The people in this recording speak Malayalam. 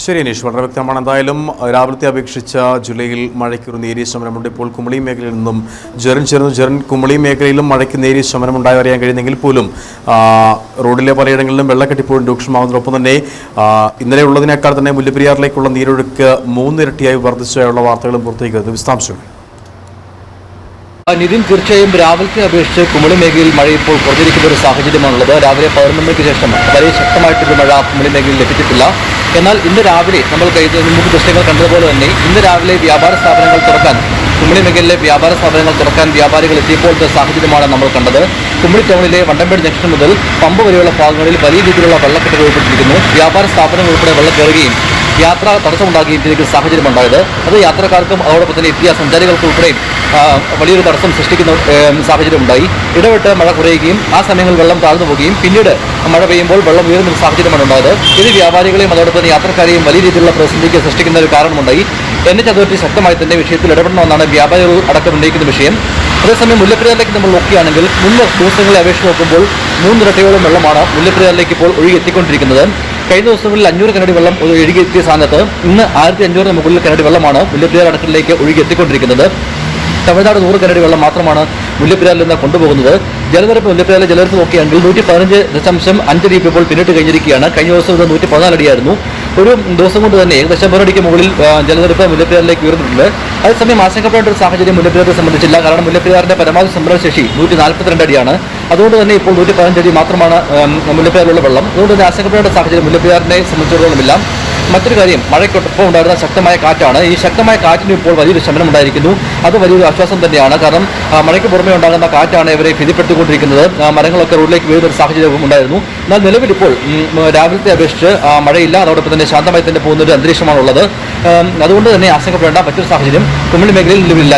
ശരി അനീഷ്, വളരെ വ്യക്തമാണ്. എന്തായാലും രാവിലത്തെ അപേക്ഷിച്ച ജില്ലയിൽ മഴയ്ക്കൊരു നേരിയ ശമനമുണ്ട്. ഇപ്പോൾ കുമളി മേഖലയിൽ നിന്നും ജെറിൻ ചേർന്നു. ജെറിൻ, കുമളി മേഖലയിലും മഴയ്ക്ക് നേരിയ ശമനമുണ്ടായി അറിയാൻ കഴിയുന്നെങ്കിൽ പോലും റോഡിലെ പലയിടങ്ങളിലും വെള്ളക്കെട്ടിപ്പോഴും രൂക്ഷമാകുന്നതിനൊപ്പം തന്നെ ഇന്നലെ ഉള്ളതിനേക്കാൾ തന്നെ മുല്ലപ്പെരിയാറിലേക്കുള്ള നീരൊഴുക്ക് 3 ഇരട്ടിയായി വർദ്ധിച്ചതായുള്ള വാർത്തകളും പുറത്തേക്ക് വരുന്നു. വിശദാംശങ്ങൾ നിതിൻ, തീർച്ചയായും രാവിലത്തെ അപേക്ഷിച്ച് കുമളി മേഖലയിൽ മഴ ഇപ്പോൾ കുറഞ്ഞിരിക്കുന്ന ഒരു സാഹചര്യമാണുള്ളത്. രാവിലെ 11 മണിക്ക് ശേഷം വളരെ ശക്തമായിട്ടൊരു മഴ കുമളി മേഖലയിൽ ലഭിച്ചിട്ടില്ല. എന്നാൽ ഇന്ന് രാവിലെ നമ്മൾ മുമ്പ് ദൃശ്യങ്ങൾ കണ്ടതുപോലെ തന്നെ ഇന്ന് രാവിലെ വ്യാപാര സ്ഥാപനങ്ങൾ തുറക്കാൻ കുമളി മേഖലയിലെ വ്യാപാര സ്ഥാപനങ്ങൾ തുറക്കാൻ വ്യാപാരികൾ എത്തിയപ്പോഴത്തെ സാഹചര്യമാണ് നമ്മൾ കണ്ടത്. കുമളി ടൗണിലെ വണ്ടമ്പേട് ജംഗ്ഷൻ മുതൽ പമ്പ് വരെയുള്ള ഭാഗങ്ങളിൽ വലിയ രീതിയിലുള്ള വെള്ളക്കെട്ട് രൂപപ്പെട്ടിരിക്കുന്നു. വ്യാപാര സ്ഥാപനങ്ങൾ ഉൾപ്പെടെ വെള്ളം കയറുകയും യാത്ര തടസ്സമുണ്ടാകുകയും ചെയ്ത സാഹചര്യമുണ്ടായത്. അത് യാത്രക്കാർക്കും അതോടൊപ്പം തന്നെ എത്തിയ സഞ്ചാരികൾക്ക് ഉൾപ്പെടെയും വലിയൊരു തടസ്സം സൃഷ്ടിക്കുന്ന സാഹചര്യമുണ്ടായി. ഇടവിട്ട് മഴ കുറയുകയും ആ സമയങ്ങളിൽ വെള്ളം താഴ്ന്നു പോവുകയും പിന്നീട് മഴ പെയ്യുമ്പോൾ വെള്ളം ഉയരുന്ന സാഹചര്യമാണ് ഉണ്ടായത്. ഇത് വ്യാപാരികളെയും അതോടൊപ്പം തന്നെ യാത്രക്കാരെയും വലിയ രീതിയിലുള്ള പ്രതിസന്ധിക്ക് സൃഷ്ടിക്കുന്ന ഒരു കാരണമുണ്ടായി. NH അതോറിറ്റി ശക്തമായി തന്നെ വിഷയത്തിൽ ഇടപെടണമെന്നാണ് വ്യാപാരികൾ അടക്കം ഉന്നയിക്കുന്ന വിഷയം. അതേസമയം മുല്ലപ്പെരിയാറിലേക്ക് നമ്മൾ നോക്കുകയാണെങ്കിൽ മുമ്പ് ദിവസങ്ങളെ അപേക്ഷിച്ച് നോക്കുമ്പോൾ 3 ഇരട്ടിയോളം വെള്ളമാണ് മുല്ലപ്പെരിയാറിലേക്ക് ഇപ്പോൾ ഒഴുകിയെത്തിക്കൊണ്ടിരിക്കുന്നത്. കഴിഞ്ഞ ദിവസങ്ങളിൽ 500 കനടി വെള്ളം ഒഴുകിയെത്തിയ സ്ഥാനത്ത് ഇന്ന് 1500 മുകളിൽ കനടി വെള്ളമാണ് മുല്ലപ്പെരിയാർ അണക്കെട്ടിലേക്ക് ഒഴുകിയെത്തിക്കൊണ്ടിരിക്കുന്നത്. തമിഴ്നാട് 100 കനടി വെള്ളം മാത്രമാണ് മുല്ലപ്പെരിയാറിൽ നിന്ന് കൊണ്ടുപോകുന്നത്. ജലനിരപ്പ് മുല്ലപ്പെരിയാറിലെ ജലനിരപ്പ് നോക്കുകയാണെങ്കിൽ 115.5 അടി ഇപ്പോൾ പിന്നിട്ട് കഴിഞ്ഞിരിക്കുകയാണ്. കഴിഞ്ഞ ദിവസം ഇത് 114 അടിയായിരുന്നു. ഒരു ദിവസം കൊണ്ട് തന്നെ ഏകദേശം 1 അടിക്ക് മുകളിൽ ജലനിരപ്പ് മുല്ലപ്പെരിയാറിലേക്ക് ഉയർന്നിട്ടുണ്ട്. അതേസമയം ആശങ്കപ്പെടേണ്ട ഒരു സാഹചര്യം മുല്ലപ്പെരിയാറിനെ സംബന്ധിച്ചില്ല. കാരണം മുല്ലപ്പെരിയാറിന്റെ പരമാവധി സംഭരണശേഷി 142 അടിയാണ്. അതുകൊണ്ട് തന്നെ ഇപ്പോൾ 115 അടി മാത്രമാണ് മുല്ലപ്പെരിയാറിലുള്ള വെള്ളം. അതുകൊണ്ട് തന്നെ ആശങ്കപ്പെടേണ്ട സാഹചര്യം മുല്ലപ്പെരിയാറിനെ സംബന്ധിച്ചിടത്തോളമില്ല. മറ്റൊരു കാര്യം, മഴയ്ക്കൊപ്പം ഉണ്ടായിരുന്ന ശക്തമായ കാറ്റാണ്. ഈ ശക്തമായ കാറ്റിന് ഇപ്പോൾ വലിയൊരു ശമനം ഉണ്ടായിരിക്കുന്നു. അത് വലിയൊരു ആശ്വാസം തന്നെയാണ്. കാരണം മഴയ്ക്ക് പുറമെ ഉണ്ടാകുന്ന കാറ്റാണ് ഇവരെ ഭീതിപ്പെടുത്തിക്കൊണ്ടിരിക്കുന്നത്. മരങ്ങളൊക്കെ റോഡിലേക്ക് വീഴുന്ന ഒരു സാഹചര്യവും ഉണ്ടായിരുന്നു. എന്നാൽ നിലവിൽ ഇപ്പോൾ രാവിലത്തെ അപേക്ഷിച്ച് മഴയില്ല. അതോടൊപ്പം തന്നെ ശാന്തമായി തന്നെ പോകുന്ന ഒരു അന്തരീക്ഷമാണുള്ളത്. അതുകൊണ്ട് തന്നെ ആശങ്കപ്പെടേണ്ട മറ്റൊരു സാഹചര്യം കുമളി മേഖലയിൽ നിലവിലില്ല.